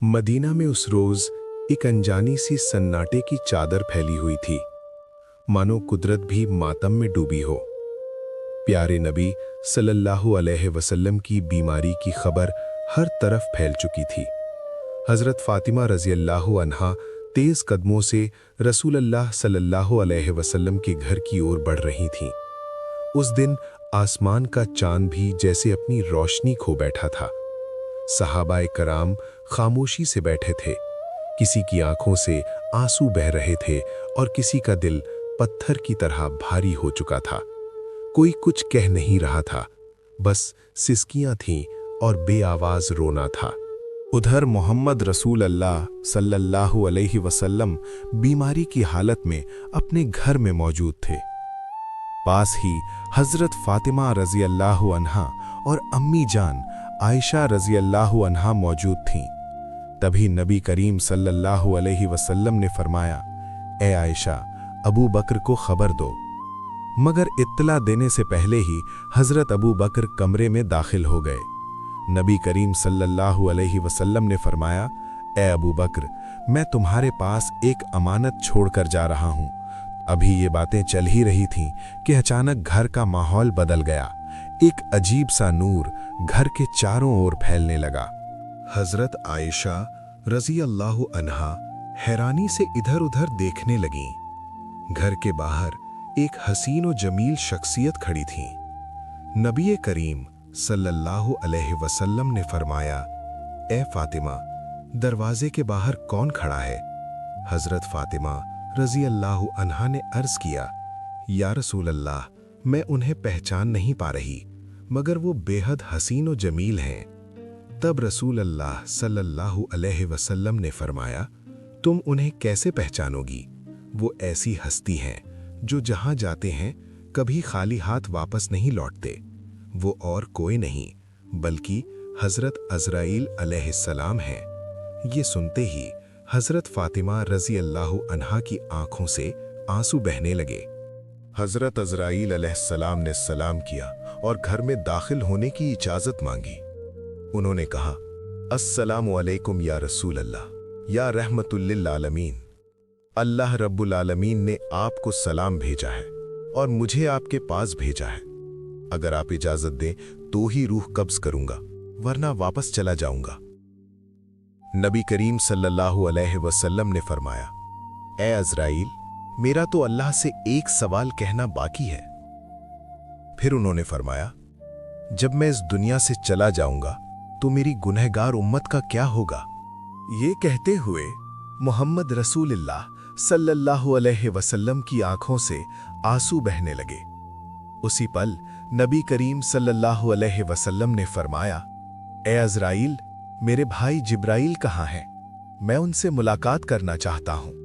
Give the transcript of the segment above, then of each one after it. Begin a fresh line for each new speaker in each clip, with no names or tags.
Medina में उस रोज एक अनजानी सी सन्नाटे की चादर फैली हुई थी, मानो कुदरत भी मातम में डूबी हो। प्यारे नबी सल्लल्लाहु अलैहि वसल्लम की बीमारी की खबर हर तरफ फैल चुकी थी। हज़रत फ़ातिमा रज़ियल्लाहु अन्हा तेज़ कदमों से रसूलुल्लाह सल्लल्लाहु अलैहि वसल्लम के घर की ओर बढ़ रही थीं। उस दिन आसमान का चांद भी जैसे अपनी रोशनी खो बैठा था। सहाबाए कराम खामोशी से बैठे थे, किसी की आंखों से आंसू बह रहे थे और किसी का दिल पत्थर की तरह भारी हो चुका था। कोई कुछ कह नहीं रहा था, बस सिसकियां थीं और बेआवाज रोना था। उधर मोहम्मद रसूल अल्लाह सल्लल्लाहु अलैहि वसल्लम बीमारी की हालत में अपने घर में मौजूद थे। पास ही हज़रत फ़ातिमा रज़ी अल्लाहु अन्हा और अम्मी जान आयशा रज़ी अल्लाहु अन्हा मौजूद थीं। तभी नबी करीम सल्लल्लाहु अलैहि वसल्लम ने फरमाया, ए आयशा, अबू बकर को खबर दो। मगर इत्तला देने से पहले ही हज़रत अबू बकर कमरे में दाखिल हो गए। नबी करीम सल्लल्लाहु अलैहि वसल्लम ने फरमाया, ए अबू बकर, मैं तुम्हारे पास एक अमानत छोड़कर जा रहा हूँ। अभी ये बातें चल ही रही थीं कि अचानक घर का माहौल बदल गया। एक अजीब सा नूर घर के चारों ओर फैलने लगा। हज़रत आयशा रज़ी अल्लाहु अन्हा हैरानी से इधर उधर देखने लगीं। घर के बाहर एक हसीन और जमील शख्सियत खड़ी थी। नबी करीम सल्लल्लाहु अलैहि वसल्लम ने फरमाया, ए फातिमा, दरवाजे के बाहर कौन खड़ा है? हज़रत फातिमा रज़ी अल्लाहु अन्हा ने अर्ज़ किया, या रसूल अल्लाह, मैं उन्हें पहचान नहीं पा रही, मगर वो बेहद हसीन और जमील हैं। तब रसूल अल्लाह सल्लल्लाहु अलैहि वसल्लम ने फरमाया, तुम उन्हें कैसे पहचानोगी? वो ऐसी हस्ती हैं जो जहां जाते हैं कभी खाली हाथ वापस नहीं लौटते। वो और कोई नहीं बल्कि हज़रत अज़राइल अलैहिस्सलाम हैं। ये सुनते ही हज़रत फ़ातिमा रज़ी अल्लाहु अन्हा की आंखों से आंसू बहने लगे। हज़रत अज़राइल अलैहिस्सलाम ने सलाम किया और घर में दाखिल होने की इजाज़त मांगी। उन्होंने कहा, अस्सलामु अलैकुम या रसूल अल्लाह, या रहमतुल लिल आलमीन। अल्लाह रब्बुल आलमीन ने आपको सलाम भेजा है और मुझे आपके पास भेजा है। अगर आप इजाज़त दें तो ही रूह कब्ज़ करूंगा, वरना वापस चला जाऊंगा। नबी करीम सल्लल्लाहु अलैहि वसल्लम ने फरमाया, ए अज़राइल, मेरा तो अल्लाह से एक सवाल कहना बाकी है। फिर उन्होंने फरमाया, जब मैं इस दुनिया से चला जाऊंगा तो मेरी गुनहगार उम्मत का क्या होगा? ये कहते हुए मोहम्मद रसूलुल्लाह सल्लल्लाहु अलैहि वसल्लम की आंखों से आंसू बहने लगे। उसी पल नबी करीम सल्लल्लाहु अलैहि वसल्लम ने फरमाया, ए अज़राइल, मेरे भाई जिब्राइल कहाँ हैं? मैं उनसे मुलाकात करना चाहता हूँ।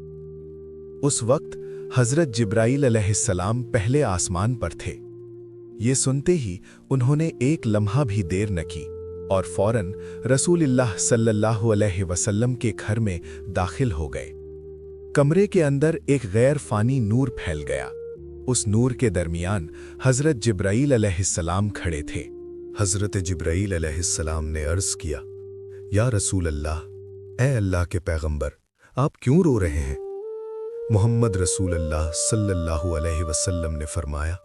उस वक्त हज़रत जिब्राइल अलैहिस्सलाम पहले आसमान पर थे। ये सुनते ही उन्होंने एक लम्हा भी देर न की और फौरन रसूलुल्लाह सल्लल्लाहु अलैहि वसल्लम के घर में दाखिल हो गए। कमरे के अंदर एक गैर फानी नूर फैल गया। उस नूर के दरमियान हज़रत जिब्राइल अलैहिस्सलाम खड़े थे। हज़रत जिब्राइल अलैहिस्सलाम ने अर्ज़ किया, या रसूल अल्लाह, ए अल्लाह के पैगंबर, आप क्यों रो रहे हैं? मोहम्मद रसूल अल्लाह सल्लल्लाहु अलैहि वसल्लम ने फरमाया,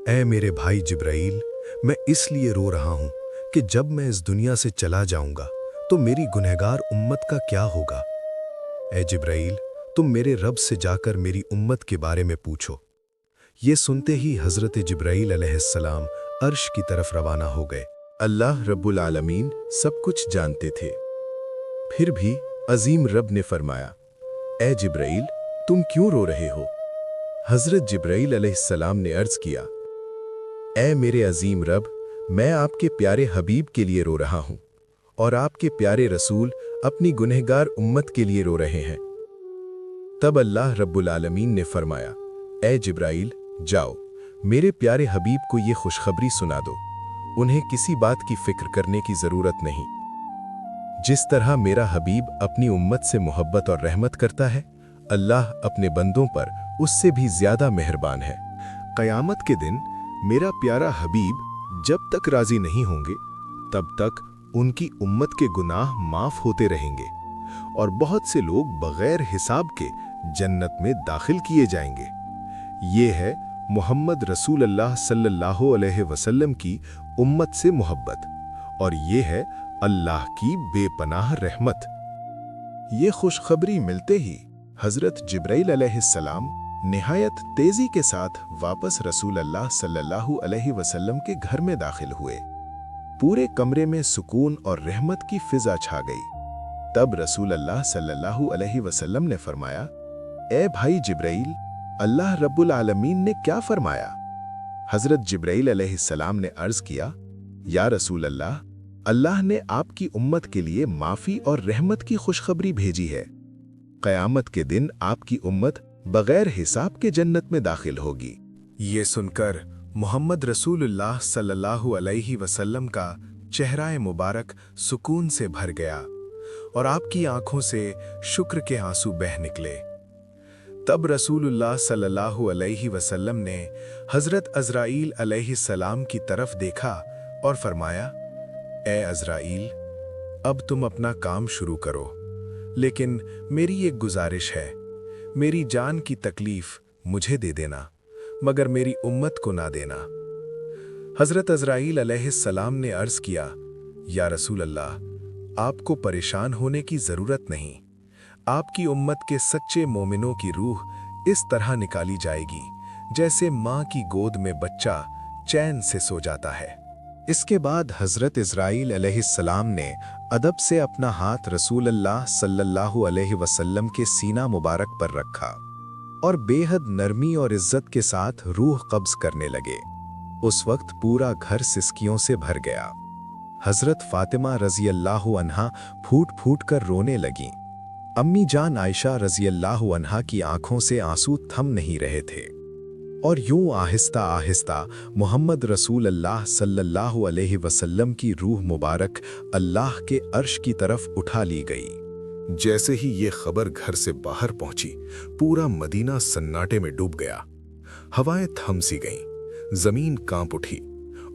ए मेरे भाई जिब्राइल, मैं इसलिए रो रहा हूँ कि जब मैं इस दुनिया से चला जाऊंगा तो मेरी गुनहगार उम्मत का क्या होगा? ए जिब्राइल, तुम मेरे रब से जाकर मेरी उम्मत के बारे में पूछो। ये सुनते ही हज़रत जिब्राइल अलैहिस्सलाम अर्श की तरफ रवाना हो गए। अल्लाह रब्बुल आलमीन सब कुछ जानते थे। फिर भी अजीम रब ने फरमाया, ए जिब्राइल, तुम क्यों रो रहे हो? हज़रत जिब्राइल अलैहिस्सलाम ने अर्ज़ किया, ए मेरे अजीम रब, मैं आपके प्यारे हबीब के लिए रो रहा हूँ और आपके प्यारे रसूल अपनी गुनहगार उम्मत के लिए रो रहे हैं। तब अल्लाह रब्बुल आलमीन ने फरमाया, ए जिब्राइल, जाओ, मेरे प्यारे हबीब को ये खुशखबरी सुना दो। उन्हें किसी बात की फिक्र करने की ज़रूरत नहीं। जिस तरह मेरा हबीब अपनी उम्मत से मोहब्बत और रहमत करता है, अल्लाह अपने बंदों पर उससे भी ज़्यादा मेहरबान है। क़यामत के दिन मेरा प्यारा हबीब जब तक राज़ी नहीं होंगे, तब तक उनकी उम्मत के गुनाह माफ़ होते रहेंगे। और बहुत से लोग बगैर हिसाब के जन्नत में दाखिल किए जाएंगे। ये है मोहम्मद रसूल अल्लाह सल्लल्लाहु अलैहि वसल्लम की उम्मत से मोहब्बत, और ये है अल्लाह की बेपनाह रहमत। ये खुशखबरी मिलते ही हजरत जिब्राइल अलैहिस्सलाम निहायत तेजी के साथ वापस रसूल अल्लाह सल्लल्लाहु अलैहि वसल्लम के घर में दाखिल हुए। पूरे कमरे में सुकून और रहमत की फिजा छा गई। तब रसूल अल्लाह सल्लल्लाहु अलैहि वसल्लम ने फरमाया, ए भाई जिब्राइल, अल्लाह रब्बुल आलमीन ने क्या फरमाया? हजरत जिब्राइल अलैहिस्सलाम ने अर्ज किया, या रसूल अल्लाह, अल्लाह ने आपकी उम्मत के लिए माफी और रहमत की खुशखबरी भेजी है। क़यामत के दिन आपकी उम्मत बगैर हिसाब के जन्नत में दाखिल होगी। ये सुनकर मोहम्मद रसूलुल्लाह सल्लल्लाहु अलैहि वसल्लम का चेहरा मुबारक सुकून से भर गया और आपकी आंखों से शुक्र के आंसू बह निकले। तब रसूलुल्लाह सल्लल्लाहु अलैहि वसल्लम ने हजरत अज़राइल अलैहिस्सलाम की तरफ देखा और फरमाया, ए अज़राइल, अब तुम अपना काम शुरू करो, लेकिन मेरी एक गुजारिश है, मेरी जान की तकलीफ मुझे दे देना, मगर मेरी उम्मत को ना देना। हजरत अज़राइल अलैहिस्सलाम ने अर्ज किया, या रसूल अल्लाह, आपको परेशान होने की जरूरत नहीं, आपकी उम्मत के सच्चे मोमिनों की रूह इस तरह निकाली जाएगी जैसे माँ की गोद में बच्चा चैन से सो जाता है। इसके बाद हजरत इज़राइल अलैहिस्सलाम ने अदब से अपना हाथ रसूल अल्लाह सल्लल्लाहु अलैहि वसल्लम के सीना मुबारक पर रखा और बेहद नरमी और इज्जत के साथ रूह कब्ज करने लगे। उस वक्त पूरा घर सिसकियों से भर गया। हजरत फातिमा रज़ी अल्लाहु अन्हा फूट फूट कर रोने लगीं। अम्मी जान आयशा रज़ी अल्लाहु अन्हा की आंखों से आंसू थम नहीं रहे थे और यूं आहिस्ता आहिस्ता मोहम्मद रसूल अल्लाह सल्लल्लाहु अलैहि वसल्लम की रूह मुबारक अल्लाह के अर्श की तरफ उठा ली गई। जैसे ही ये खबर घर से बाहर पहुंची, पूरा मदीना सन्नाटे में डूब गया। हवाएं थम सी गईं, जमीन कांप उठी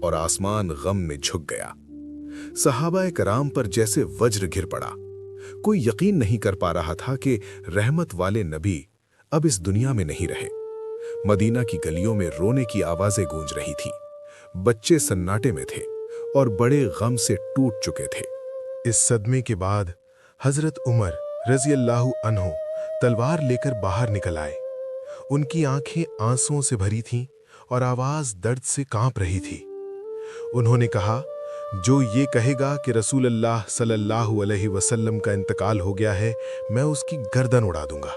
और आसमान गम में झुक गया। सहाबाए कराम पर जैसे वज्र गिर पड़ा। कोई यकीन नहीं कर पा रहा था कि रहमत वाले नबी अब इस दुनिया में नहीं रहे। मदीना की गलियों में रोने की आवाजें गूंज रही थी। बच्चे सन्नाटे में थे और बड़े गम से टूट चुके थे। इस सदमे के बाद हजरत उमर रज़ी अल्लाहु अन्हु तलवार लेकर बाहर निकल आए। उनकी आंखें आंसुओं से भरी थीं और आवाज दर्द से कांप रही थी। उन्होंने कहा, जो ये कहेगा कि रसूल अल्लाह सल्लल्लाहु अलैहि वसल्लम का इंतकाल हो गया है, मैं उसकी गर्दन उड़ा दूंगा।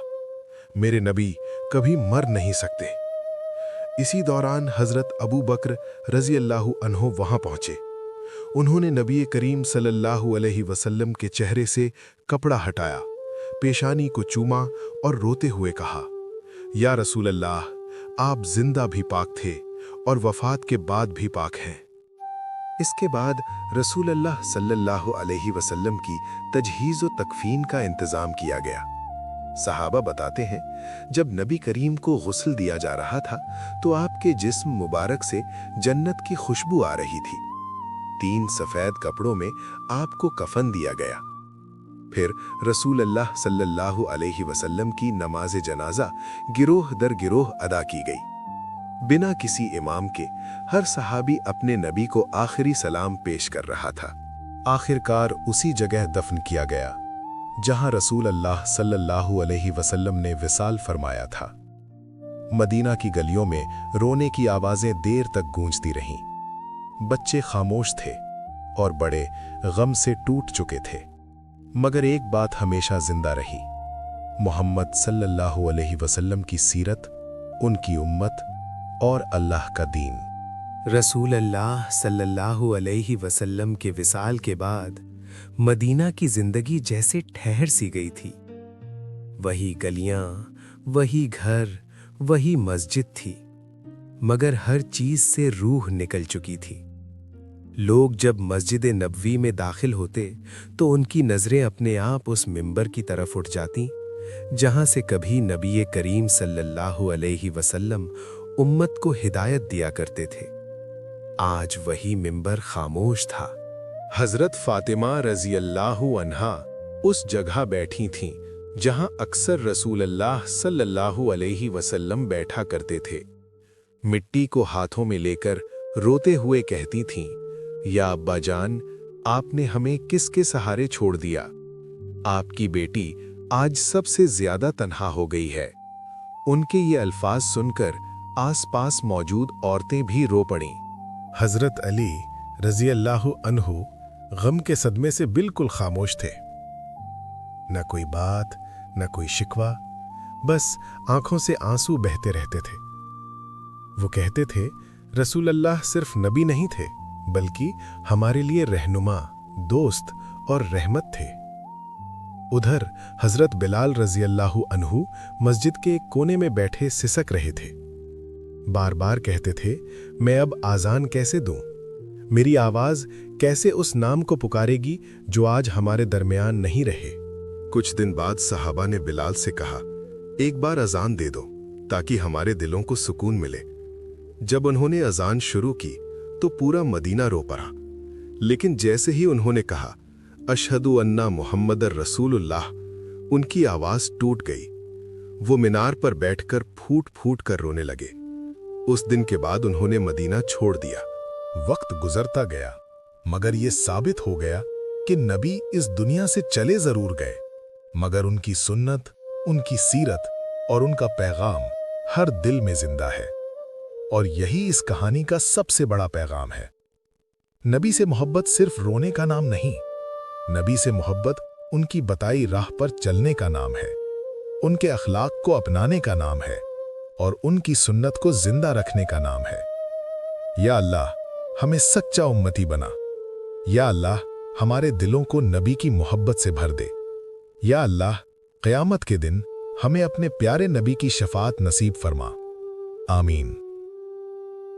मेरे नबी कभी मर नहीं सकते। इसी दौरान हजरत अबू बकर रज़ी अल्लाहु अन्हु वहां पहुंचे। उन्होंने नबी करीम सल्लल्लाहु अलैहि वसल्लम के चेहरे से कपड़ा हटाया, पेशानी को चूमा और रोते हुए कहा, या रसूल अल्लाह, आप जिंदा भी पाक थे और वफात के बाद भी पाक हैं। इसके बाद रसूल अल्लाह सल्लल्लाहु अलैहि वसल्लम की तजहीज़ व तकफीन का इंतज़ाम किया गया। सहाबा बताते हैं, जब नबी करीम को गुस्ल दिया जा रहा था तो आपके जिस्म मुबारक से जन्नत की खुशबू आ रही थी। 3 सफ़ेद कपड़ों में आपको कफन दिया गया। फिर रसूल अल्लाह सल्लल्लाहु अलैहि वसल्लम की नमाज जनाजा गिरोह दर गिरोह अदा की गई। बिना किसी इमाम के हर सहाबी अपने नबी को आखिरी सलाम पेश कर रहा था। आखिरकार उसी जगह दफन किया गया जहां रसूल अल्लाह सल्लल्लाहु अलैहि वसल्लम ने विसाल फरमाया था। मदीना की गलियों में रोने की आवाजें देर तक गूंजती रहीं। बच्चे खामोश थे और बड़े गम से टूट चुके थे, मगर एक बात हमेशा जिंदा रही, मोहम्मद सल्लल्लाहु अलैहि वसल्लम की सीरत, उनकी उम्मत और अल्लाह का दीन।
रसूल अल्लाह सल्लल्लाहु अलैहि वसल्लम के विसाल के बाद मदीना की जिंदगी जैसे ठहर सी गई थी। वही गलियां, वही घर, वही मस्जिद थी, मगर हर चीज से रूह निकल चुकी थी। लोग जब मस्जिद नबवी में दाखिल होते तो उनकी नजरें अपने आप उस मिंबर की तरफ उठ जाती जहां से कभी नबी करीम सल्लल्लाहु अलैहि वसल्लम उम्मत को हिदायत दिया करते थे। आज वही मिंबर खामोश था।
हजरत फातिमा रज़ी अल्लाहु अन्हा उस जगह बैठी थीं जहां अक्सर रसूल अल्लाह सल्लल्लाहु अलैहि वसल्लम बैठा करते थे। मिट्टी को हाथों में लेकर रोते हुए कहती थीं, या अब्बा जान, आपने हमें किसके सहारे छोड़ दिया? आपकी बेटी आज सबसे ज्यादा तन्हा हो गई है। उनके ये अल्फाज सुनकर आसपास मौजूद औरतें भी रो पड़ीं।
हजरत अली रजी अल्लाह अन्हु गम के सदमे से बिल्कुल खामोश थे। न कोई बात, न कोई शिकवा, बस आंखों से आंसू बहते रहते थे। वो कहते थे, रसूल अल्लाह सिर्फ नबी नहीं थे, बल्कि हमारे लिए रहनुमा, दोस्त और रहमत थे। उधर हजरत बिलाल रजी अल्लाह अन्हु मस्जिद के एक कोने में बैठे सिसक रहे थे। बार बार कहते थे, मैं अब आजान कैसे दूं? मेरी आवाज कैसे उस नाम को पुकारेगी जो आज हमारे दरमियान नहीं रहे?
कुछ दिन बाद सहाबा ने बिलाल से कहा, एक बार अजान दे दो ताकि हमारे दिलों को सुकून मिले। जब उन्होंने अजान शुरू की तो पूरा मदीना रो पड़ा। लेकिन जैसे ही उन्होंने कहा, अशहदु अन्ना मुहम्मदर रसूलुल्लाह, उनकी आवाज टूट गई। वो मीनार पर बैठकर फूट फूट कर रोने लगे। उस दिन के बाद उन्होंने मदीना छोड़ दिया।
वक्त गुजरता गया, मगर ये साबित हो गया कि नबी इस दुनिया से चले जरूर गए, मगर उनकी सुन्नत, उनकी सीरत और उनका पैगाम हर दिल में जिंदा है। और यही इस कहानी का सबसे बड़ा पैगाम है। नबी से मोहब्बत सिर्फ रोने का नाम नहीं, नबी से मोहब्बत उनकी बताई राह पर चलने का नाम है, उनके अखलाक को अपनाने का नाम है और उनकी सुन्नत को जिंदा रखने का नाम है। या अल्लाह, हमें सच्चा उम्मती बना। या अल्लाह, हमारे दिलों को नबी की मोहब्बत से भर दे। या अल्लाह, क़यामत के दिन हमें अपने प्यारे नबी की शफाअत नसीब फरमा। आमीन।